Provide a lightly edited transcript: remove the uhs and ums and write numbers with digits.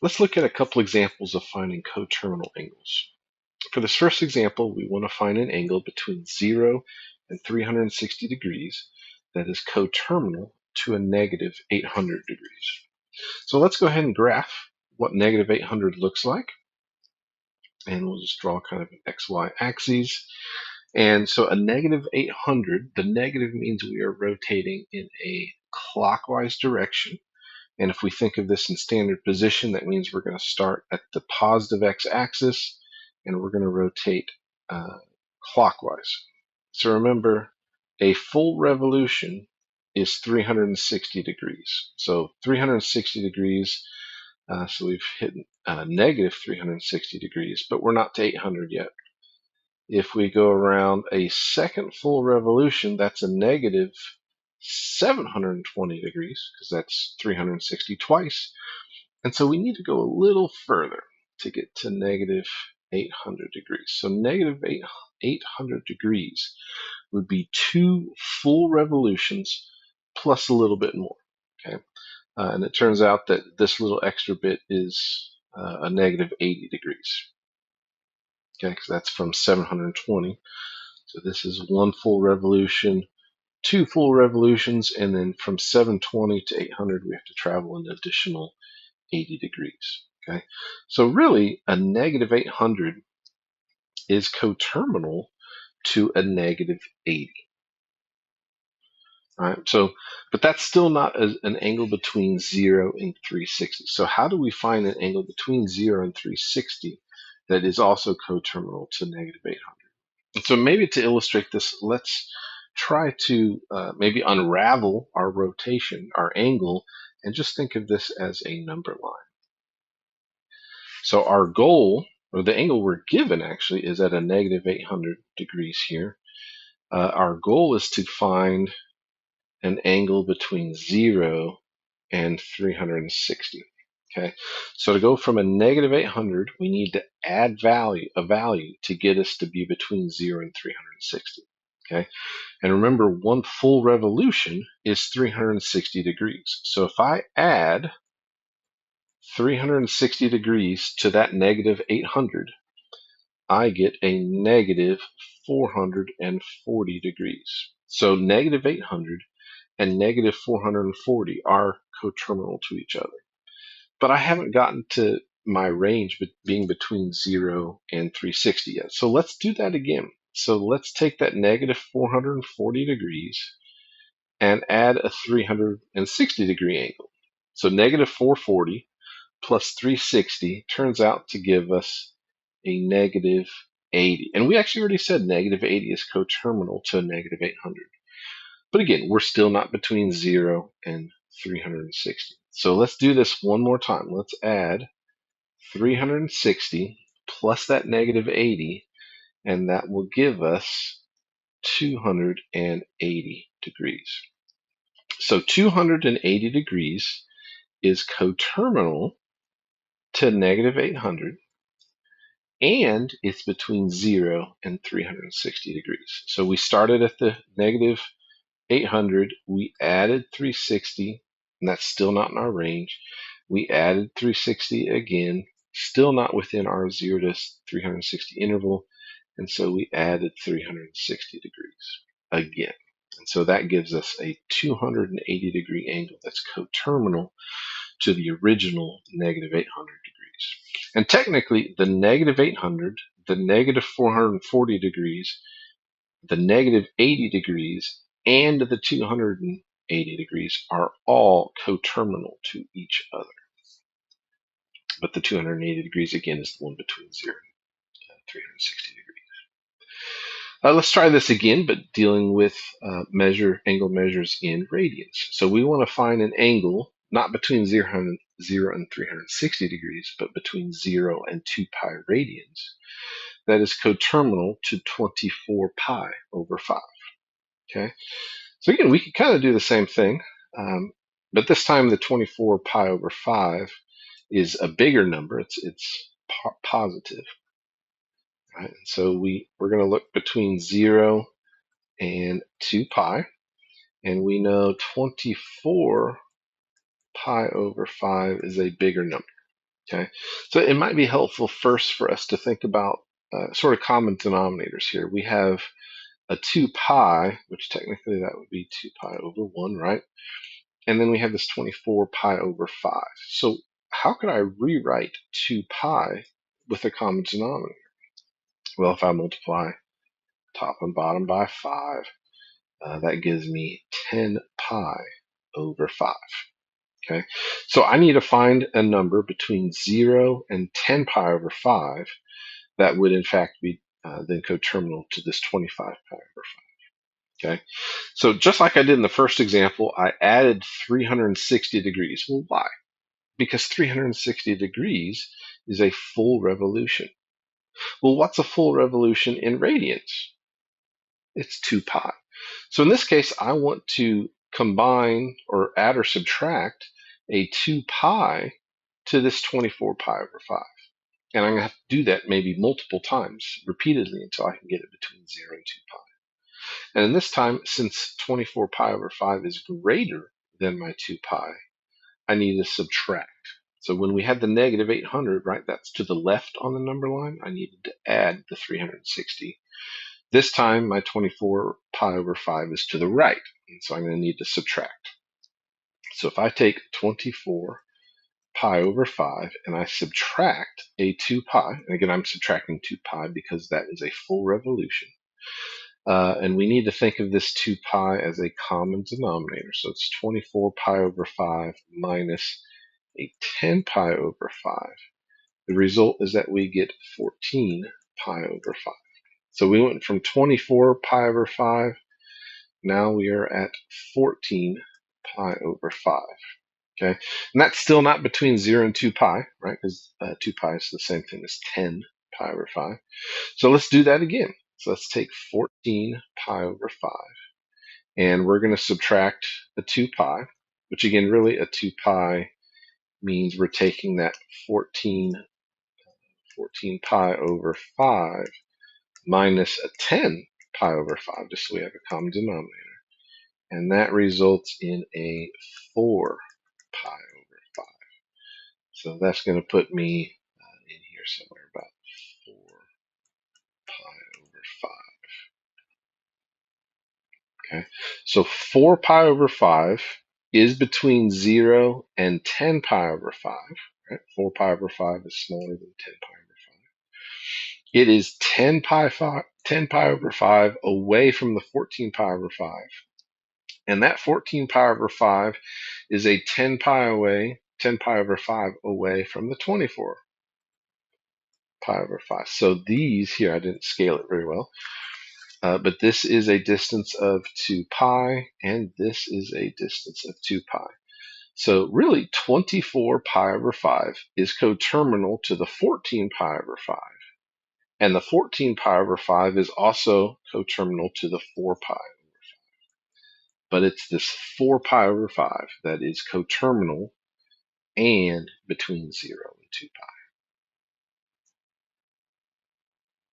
Let's look at a couple examples of finding coterminal angles. For this first example, we want to find an angle between 0 and 360 degrees that is coterminal to a negative 800 degrees. So let's go ahead and graph what negative 800 looks like. And we'll just draw kind of an XY axis. And so a negative 800, the negative means we are rotating in a clockwise direction. And if we think of this in standard position, that means we're going to start at the positive x-axis and we're going to rotate clockwise. So remember, a full revolution is 360 degrees. So 360 degrees, so we've hit negative 360 degrees, but we're not to 800 yet. If we go around a second full revolution, that's a negative 720 degrees, because that's 360 twice. And so we need to go a little further to get to negative 800 degrees. So negative 800 degrees would be 2 full revolutions plus a little bit more. Okay, and it turns out that this little extra bit is a negative 80 degrees. Okay, because that's from 720. So this is 1 full revolution, 2 full revolutions, and then from 720 to 800, we have to travel an additional 80 degrees. Okay, so really a negative 800 is coterminal to a negative 80. All right, so, but that's still not an angle between 0 and 360. So how do we find an angle between 0 and 360 that is also coterminal to negative 800? And so maybe to illustrate this, let's try to maybe unravel our rotation, our angle, and just think of this as a number line. So our goal, or the angle we're given actually, is at a negative 800 degrees here. Our goal is to find an angle between 0 and 360. Okay, so to go from a negative 800, we need to add a value to get us to be between 0 and 360. Okay, and remember, 1 full revolution is 360 degrees. So if I add 360 degrees to that negative 800, I get a negative 440 degrees. So negative 800 and negative 440 are coterminal to each other. But I haven't gotten to my range being between 0 and 360 yet. So let's do that again. So let's take that negative 440 degrees and add a 360 degree angle. So negative 440 plus 360 turns out to give us a negative 80. And we actually already said negative 80 is coterminal to a negative 800. But again, we're still not between 0 and 360. So let's do this one more time. Let's add 360 plus that negative 80, and that will give us 280 degrees. So 280 degrees is coterminal to negative 800, and it's between 0 and 360 degrees. So we started at the negative 800, we added 360, and that's still not in our range. We added 360 again, still not within our 0 to 360 interval, and so we added 360 degrees again. And so that gives us a 280 degree angle that's coterminal to the original negative 800 degrees. And technically, the negative 800, the negative 440 degrees, the negative 80 degrees, and the 280 degrees are all coterminal to each other. But the 280 degrees, again, is the one between 0 and 360 degrees. Let's try this again, but dealing with angle measures in radians. So we want to find an angle not between 0 and 360 degrees, but between 0 and 2 pi radians that is coterminal to 24 pi over 5. Okay, so again, we could kind of do the same thing, but this time the 24 pi over 5 is a bigger number. It's positive. Right? So we're going to look between 0 and 2 pi, and we know 24 pi over 5 is a bigger number. Okay, so it might be helpful first for us to think about sort of common denominators here. We have a 2 pi, which technically that would be 2 pi over 1, right? And then we have this 24 pi over 5. So how could I rewrite 2 pi with a common denominator? Well, if I multiply top and bottom by 5, that gives me 10 pi over 5. Okay, so I need to find a number between 0 and 10 pi over 5 that would in fact be then coterminal to this 25 pi over 5. Okay, so just like I did in the first example, I added 360 degrees. Well, why? Because 360 degrees is a full revolution. Well, what's a full revolution in radians? It's 2 pi. So in this case, I want to combine or add or subtract a 2 pi to this 24 pi over 5. And I'm going to have to do that maybe multiple times, repeatedly, until I can get it between 0 and 2 pi. And in this time, since 24 pi over 5 is greater than my 2 pi, I need to subtract. So when we had the negative 800, right, that's to the left on the number line, I needed to add the 360. This time, my 24 pi over 5 is to the right, and so I'm going to need to subtract. So if I take 24 pi over 5 and I subtract a 2 pi, and again, I'm subtracting 2 pi because that is a full revolution. And we need to think of this 2 pi as a common denominator. So it's 24 pi over 5 minus a 10 pi over 5. The result is that we get 14 pi over 5. So we went from 24 pi over 5. Now we are at 14 pi over 5. Okay, and that's still not between 0 and 2 pi, right? Because 2 pi is the same thing as 10 pi over 5. So let's do that again. So let's take 14 pi over 5, and we're going to subtract a 2 pi, which again, really a 2 pi means we're taking that 14 pi over 5 minus a 10 pi over 5, just so we have a common denominator. And that results in a 4 pi over 5. So that's going to put me in here somewhere about 4 pi over 5. Okay, so 4 pi over 5 is between 0 and 10 pi over 5. Right? 4 pi over 5 is smaller than 10 pi over 5. It is 10 pi over 5 away from the 14 pi over 5. And that 14 pi over 5 is a 10 pi over 5 away from the 24 pi over 5. So these here, I didn't scale it very well, but this is a distance of 2 pi, and this is a distance of 2 pi. So really, 24 pi over 5 is coterminal to the 14 pi over 5. And the 14 pi over 5 is also coterminal to the 4 pi over 5. But it's this 4 pi over 5 that is coterminal and between 0 and 2 pi.